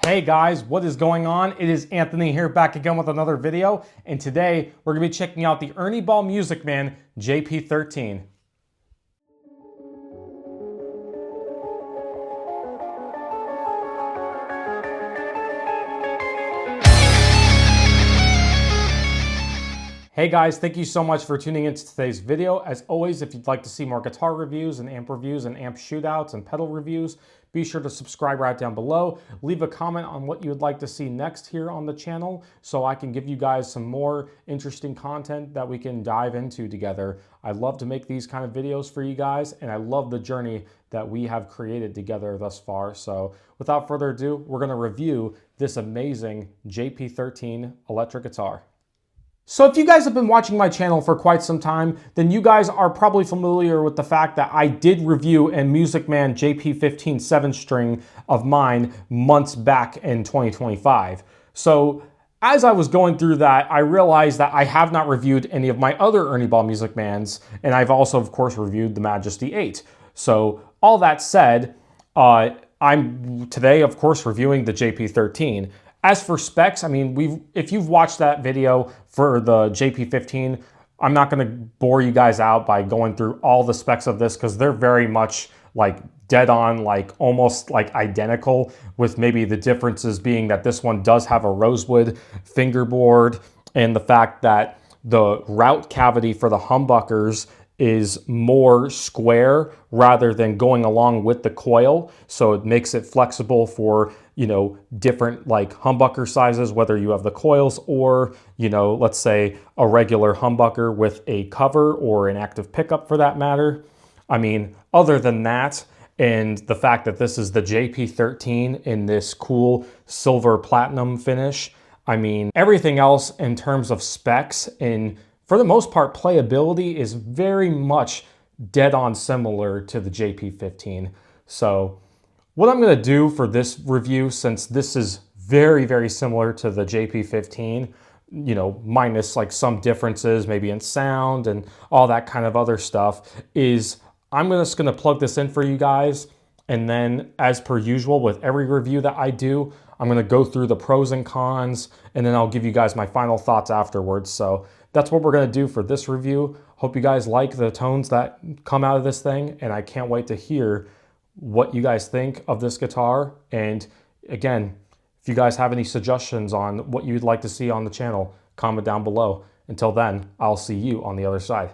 Hey guys, what is going on? It is Anthony here, back again with another video, and today we're going to be checking out the Ernie Ball Music Man JP13. Hey guys, thank you so much for tuning into today's video. As always, if you'd like to see more guitar reviews and amp shootouts and pedal reviews, be sure to subscribe right down below. Leave a comment on what you would like to see next here on the channel so I can give you guys some more interesting content that we can dive into together. I love to make these kind of videos for you guys, and I love the journey that we have created together thus far. So without further ado, we're going to review this amazing JP13 electric guitar. So if you guys have been watching my channel for quite some time, then you guys are probably familiar with the fact that I did review a Music Man JP15 7-string of mine months back in 2025. So as I was going through that, I realized that I have not reviewed any of my other Ernie Ball Music Mans, and I've also, of course, reviewed the Majesty 8. So all that said, I'm today, of course, reviewing the JP13. As for specs, I mean, if you've watched that video for the JP15, I'm not going to bore you guys out by going through all the specs of this because they're very much like dead on, like almost like identical, with maybe the differences being that this one does have a rosewood fingerboard and the fact that the route cavity for the humbuckers is more square rather than going along with the coil. So it makes it flexible for, you know, different like humbucker sizes, whether you have the coils or, you know, let's say a regular humbucker with a cover or an active pickup for that matter. I mean, other than that, and the fact that this is the JP13 in this cool silver platinum finish, I mean, everything else in terms of specs and for the most part, playability is very much dead on similar to the JP15. So what I'm going to do for this review, since this is very, very similar to the JP15, you know, minus like some differences maybe in sound and all that kind of other stuff, is I'm just going to plug this in for you guys. And then as per usual with every review that I do, I'm going to go through the pros and cons, and then I'll give you guys my final thoughts afterwards. So that's what we're going to do for this review. Hope you guys like the tones that come out of this thing, and I can't wait to hear what you guys think of this guitar. And again, if you guys have any suggestions on what you'd like to see on the channel, comment down below. Until then, I'll see you on the other side.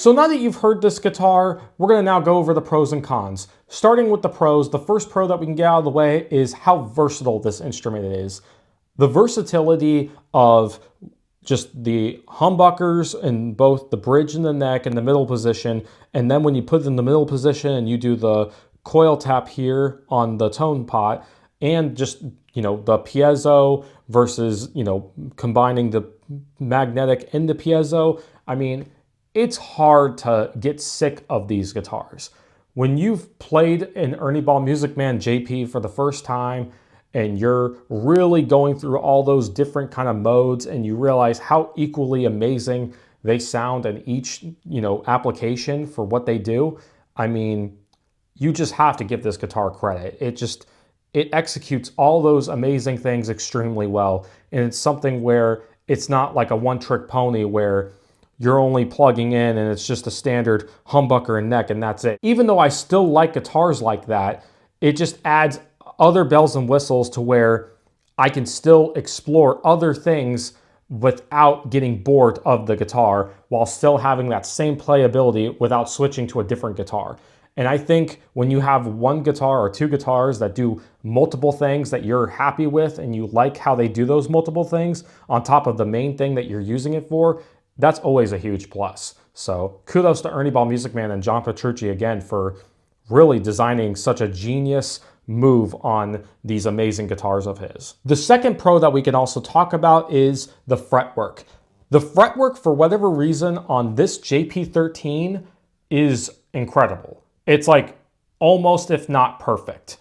So now that you've heard this guitar, we're gonna now go over the pros and cons. Starting with the pros, the first pro that we can get out of the way is how versatile this instrument is. The versatility of just the humbuckers in both the bridge and the neck and the middle position, and then when you put it in the middle position and you do the coil tap here on the tone pot, and just, you know, the piezo versus, you know, combining the magnetic into piezo. I mean, it's hard to get sick of these guitars. When you've played an Ernie Music Man JP for the first time and you're really going through all those different kind of modes and you realize how equally amazing they sound in each, you know, application for what they do, I mean, you just have to give this guitar credit. It executes all those amazing things extremely well. And it's something where it's not like a one-trick pony where you're only plugging in and it's just a standard humbucker and neck and that's it. Even though I still like guitars like that, it just adds other bells and whistles to where I can still explore other things without getting bored of the guitar while still having that same playability without switching to a different guitar. And I think when you have one guitar or two guitars that do multiple things that you're happy with and you like how they do those multiple things on top of the main thing that you're using it for, that's always a huge plus. So kudos to Ernie Music Man and John Petrucci again for really designing such a genius move on these amazing guitars of his. The second pro that we can also talk about is the fretwork. The fretwork, for whatever reason, on this JP13 is incredible. It's like almost, if not perfect.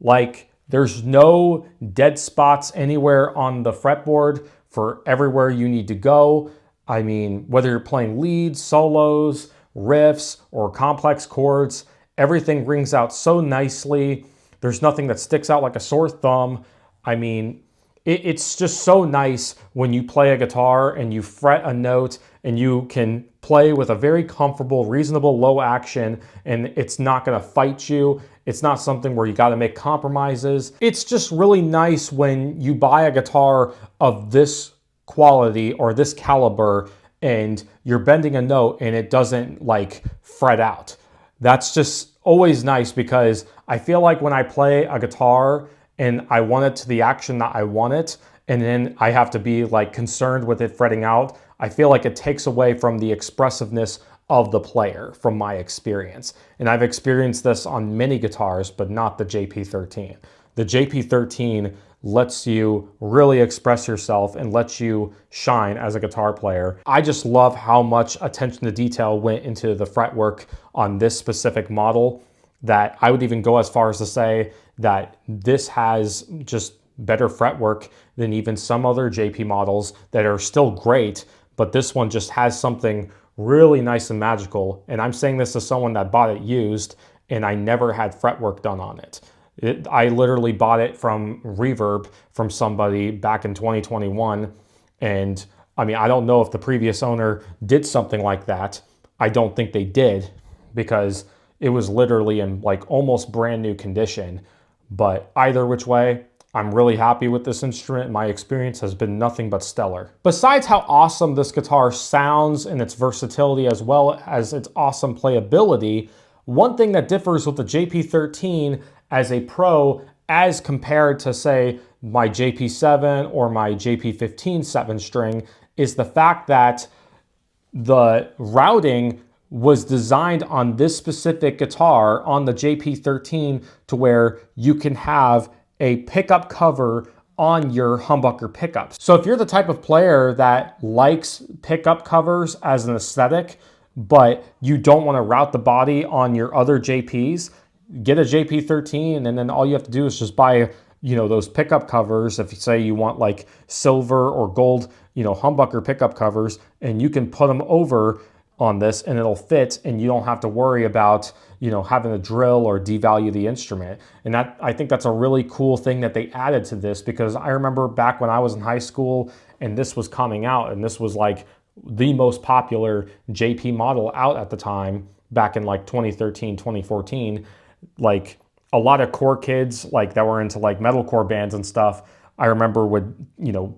Like there's no dead spots anywhere on the fretboard for everywhere you need to go. I mean, whether you're playing leads, solos, riffs, or complex chords, everything rings out so nicely. There's nothing that sticks out like a sore thumb. I mean, it's just so nice when you play a guitar and you fret a note and you can play with a very comfortable, reasonable low action, and it's not gonna fight you. It's not something where you gotta make compromises. It's just really nice when you buy a guitar of this quality or this caliber and you're bending a note and it doesn't like fret out. That's just always nice because I feel like when I play a guitar and I want it to the action that I want it, and then I have to be like concerned with it fretting out, I feel like it takes away from the expressiveness of the player from my experience. And I've experienced this on many guitars, but not the JP13. The JP13 lets you really express yourself and lets you shine as a guitar player. I just love how much attention to detail went into the fretwork on this specific model that I would even go as far as to say that this has just better fretwork than even some other JP models that are still great, but this one just has something really nice and magical. And I'm saying this as someone that bought it used and I never had fretwork done on it. I literally bought it from Reverb from somebody back in 2021. And I mean, I don't know if the previous owner did something like that. I don't think they did because it was literally in like almost brand new condition. But either which way, I'm really happy with this instrument. My experience has been nothing but stellar. Besides how awesome this guitar sounds and its versatility as well as its awesome playability, one thing that differs with the JP13 as a pro as compared to say my JP7 or my JP15 7-string is the fact that the routing was designed on this specific guitar on the JP13 to where you can have a pickup cover on your humbucker pickups. So if you're the type of player that likes pickup covers as an aesthetic, but you don't want to route the body on your other JPs, get a JP13 and then all you have to do is just buy, you know, those pickup covers. If you say you want like silver or gold, you know, humbucker pickup covers, and you can put them over on this and it'll fit and you don't have to worry about, you know, having to drill or devalue the instrument. And that, I think that's a really cool thing that they added to this, because I remember back when I was in high school and this was coming out and this was like the most popular JP model out at the time back in like 2013, 2014, like a lot of core kids like that were into like metalcore bands and stuff I remember would,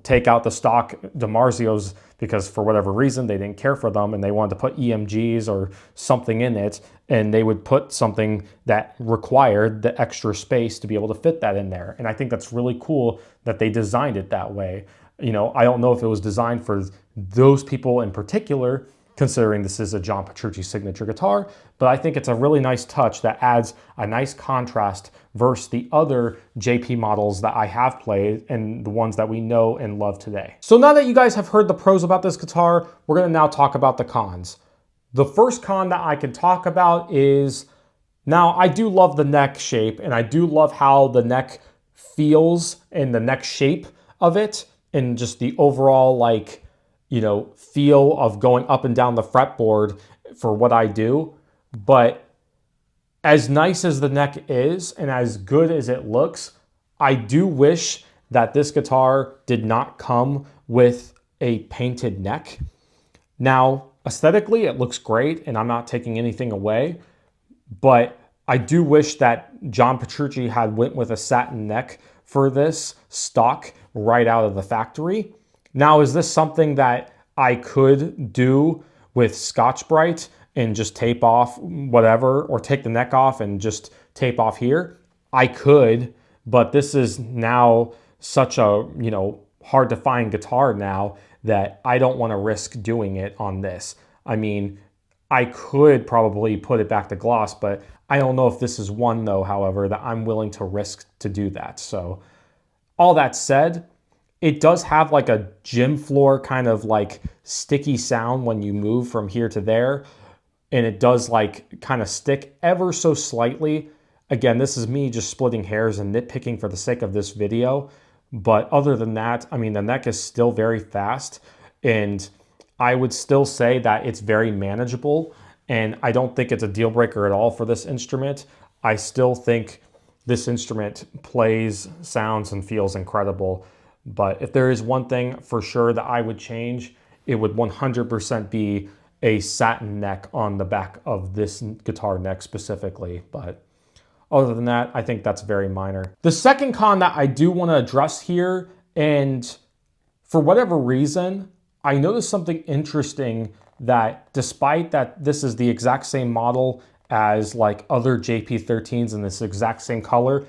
take out the stock DiMarzios because for whatever reason they didn't care for them and they wanted to put EMGs or something in it, and they would put something that required the extra space to be able to fit that in there. And I think that's really cool that they designed it that way. I don't know if it was designed for those people in particular, considering this is a John Petrucci signature guitar, but I think it's a really nice touch that adds a nice contrast versus the other JP models that I have played and the ones that we know and love today. So now that you guys have heard the pros about this guitar, we're gonna now talk about the cons. The first con that I can talk about is, now I do love the neck shape and I do love how the neck feels and the neck shape of it and just the overall feel of going up and down the fretboard for what I do. But as nice as the neck is and as good as it looks, I do wish that this guitar did not come with a painted neck. Now, aesthetically, it looks great and I'm not taking anything away, but I do wish that John Petrucci had went with a satin neck for this stock right out of the factory. Now, is this something that I could do with Scotch-Brite and just tape off whatever, or take the neck off and just tape off here? I could, but this is now such a, hard to find guitar now that I don't want to risk doing it on this. I mean, I could probably put it back to gloss, but I don't know if this is one though, however, that I'm willing to risk to do that. So all that said, it does have like a gym floor kind of like sticky sound when you move from here to there. And it does like kind of stick ever so slightly. Again, this is me just splitting hairs and nitpicking for the sake of this video. But other than that, I mean, the neck is still very fast. And I would still say that it's very manageable. And I don't think it's a deal breaker at all for this instrument. I still think this instrument plays, sounds, and feels incredible. But if there is one thing for sure that I would change, it would 100% be a satin neck on the back of this guitar neck specifically. But other than that, I think that's very minor. The second con that I do want to address here, and for whatever reason, I noticed something interesting, that despite that this is the exact same model as like other JP13s in this exact same color,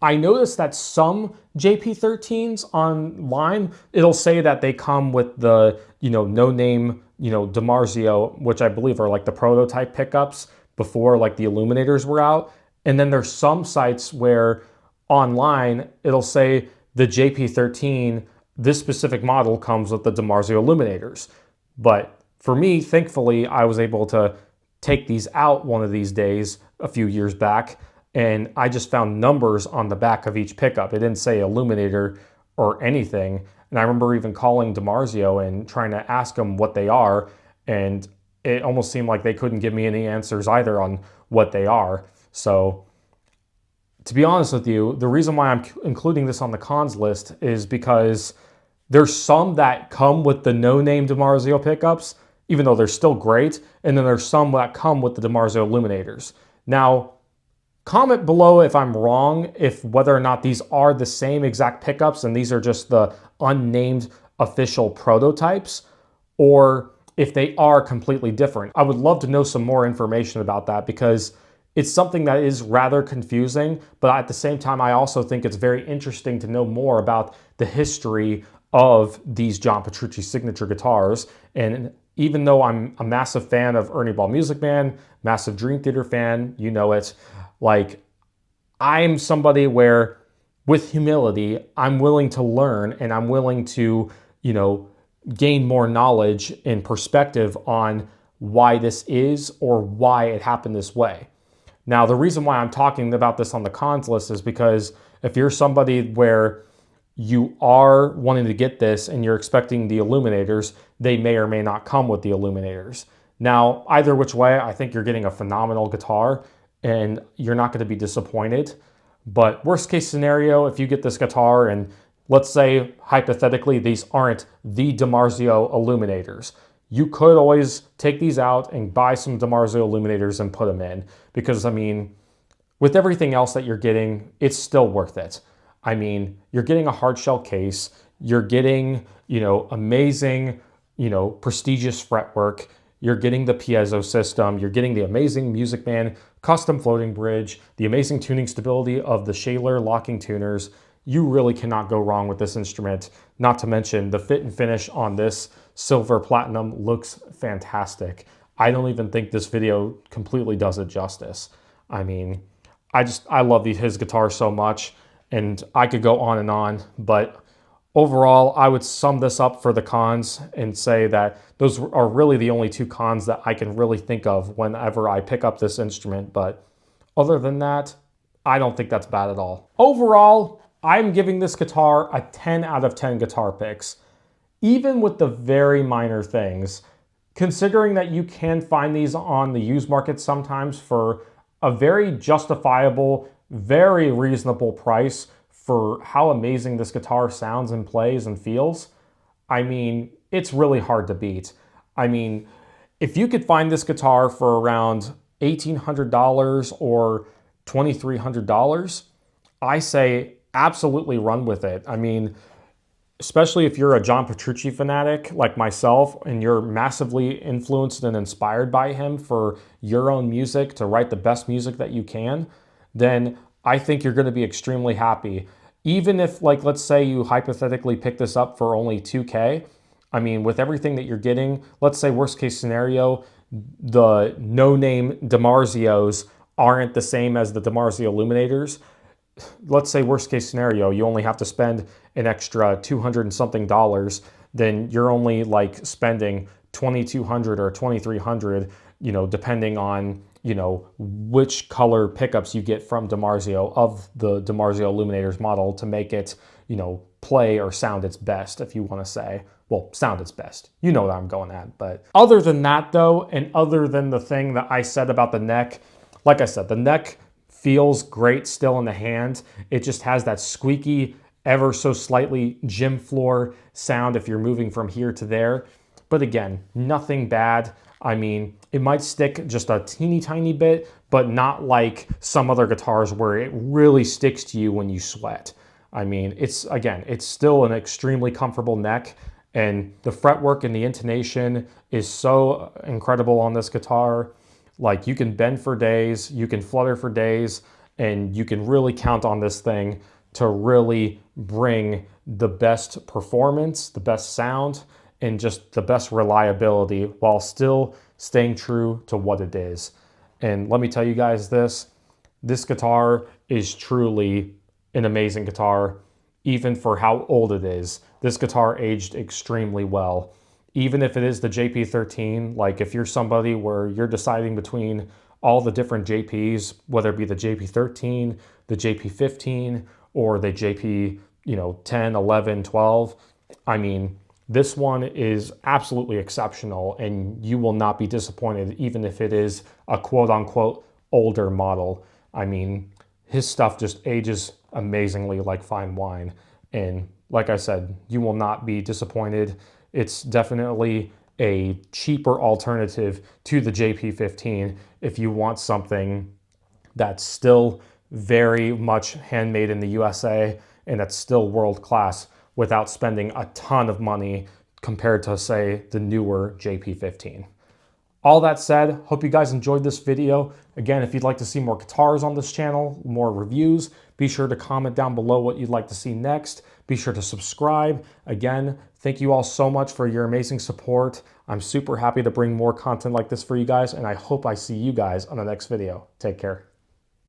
I noticed that some JP13s online, it'll say that they come with the, no name, DiMarzio, which I believe are like the prototype pickups before like the Illuminators were out. And then there's some sites where online it'll say the JP13, this specific model comes with the DiMarzio Illuminators. But for me, thankfully, I was able to take these out one of these days a few years back, and I just found numbers on the back of each pickup. It didn't say Illuminator or anything. And I remember even calling DiMarzio and trying to ask them what they are, and it almost seemed like they couldn't give me any answers either on what they are. So to be honest with you, the reason why I'm including this on the cons list is because there's some that come with the no-name DiMarzio pickups, even though they're still great, and then there's some that come with the DiMarzio Illuminators. Now, comment below if I'm wrong, if whether or not these are the same exact pickups and these are just the unnamed official prototypes, or if they are completely different. I would love to know some more information about that, because it's something that is rather confusing, but at the same time, I also think it's very interesting to know more about the history of these John Petrucci signature guitars. And even though I'm a massive fan of Ernie Ball Music Man, massive Dream Theater fan, you know it, like I'm somebody where with humility, I'm willing to learn and I'm willing to, gain more knowledge and perspective on why this is or why it happened this way. Now, the reason why I'm talking about this on the cons list is because if you're somebody where you are wanting to get this and you're expecting the Illuminators, they may or may not come with the Illuminators. Now, either which way, I think you're getting a phenomenal guitar and you're not going to be disappointed. But worst case scenario, if you get this guitar and let's say hypothetically these aren't the DiMarzio Illuminators, you could always take these out and buy some DiMarzio Illuminators and put them in, because I mean, with everything else that you're getting, it's still worth it. I mean, you're getting a hard shell case, you're getting, amazing, prestigious fretwork, you're getting the piezo system, you're getting the amazing Music Man custom floating bridge, the amazing tuning stability of the Shaler locking tuners. You really cannot go wrong with this instrument. Not to mention the fit and finish on this silver platinum looks fantastic. I don't even think this video completely does it justice. I mean, I love his guitar so much, and I could go on, but overall, I would sum this up for the cons and say that those are really the only two cons that I can really think of whenever I pick up this instrument. But other than that, I don't think that's bad at all. Overall, I'm giving this guitar a 10 out of 10 guitar picks, even with the very minor things. Considering that you can find these on the used market sometimes for a very justifiable, very reasonable price for how amazing this guitar sounds and plays and feels, I mean, it's really hard to beat. I mean, if you could find this guitar for around $1,800 or $2,300, I say absolutely run with it. I mean, especially if you're a John Petrucci fanatic like myself and you're massively influenced and inspired by him for your own music to write the best music that you can, then I think you're going to be extremely happy. Even if, like, let's say you hypothetically pick this up for only $2K, I mean, with everything that you're getting, let's say worst case scenario, the no-name DiMarzios aren't the same as the DiMarzio Illuminators. Let's say worst case scenario, you only have to spend an extra $200 and something, then you're only like spending $2,200 or $2,300, depending on, which color pickups you get from DiMarzio of the DiMarzio Illuminators model to make it, play or sound its best, if you want to say. Well, sound its best. You know what I'm going at. But other than that, though, and other than the thing that I said about the neck, like I said, the neck feels great still in the hand. It just has that squeaky, ever so slightly gym floor sound if you're moving from here to there. But again, nothing bad. I mean, it might stick just a teeny tiny bit, but not like some other guitars where it really sticks to you when you sweat. I mean, it's still an extremely comfortable neck, and the fretwork and the intonation is so incredible on this guitar. Like, you can bend for days, you can flutter for days, and you can really count on this thing to really bring the best performance, the best sound, and just the best reliability while still staying true to what it is. And let me tell you guys this guitar is truly an amazing guitar, even for how old it is. This guitar aged extremely well. Even if it is the JP13, like if you're somebody where you're deciding between all the different JPs, whether it be the JP13, the JP15, or the JP, 10, 11, 12, I mean, this one is absolutely exceptional, and you will not be disappointed even if it is a quote-unquote older model. I mean, his stuff just ages amazingly like fine wine. And like I said, you will not be disappointed. It's definitely a cheaper alternative to the JP15 if you want something that's still very much handmade in the USA and that's still world class without spending a ton of money compared to, say, the newer JP15. All that said, hope you guys enjoyed this video. Again, if you'd like to see more guitars on this channel, more reviews, be sure to comment down below what you'd like to see next. Be sure to subscribe. Again, thank you all so much for your amazing support. I'm super happy to bring more content like this for you guys, and I hope I see you guys on the next video. Take care.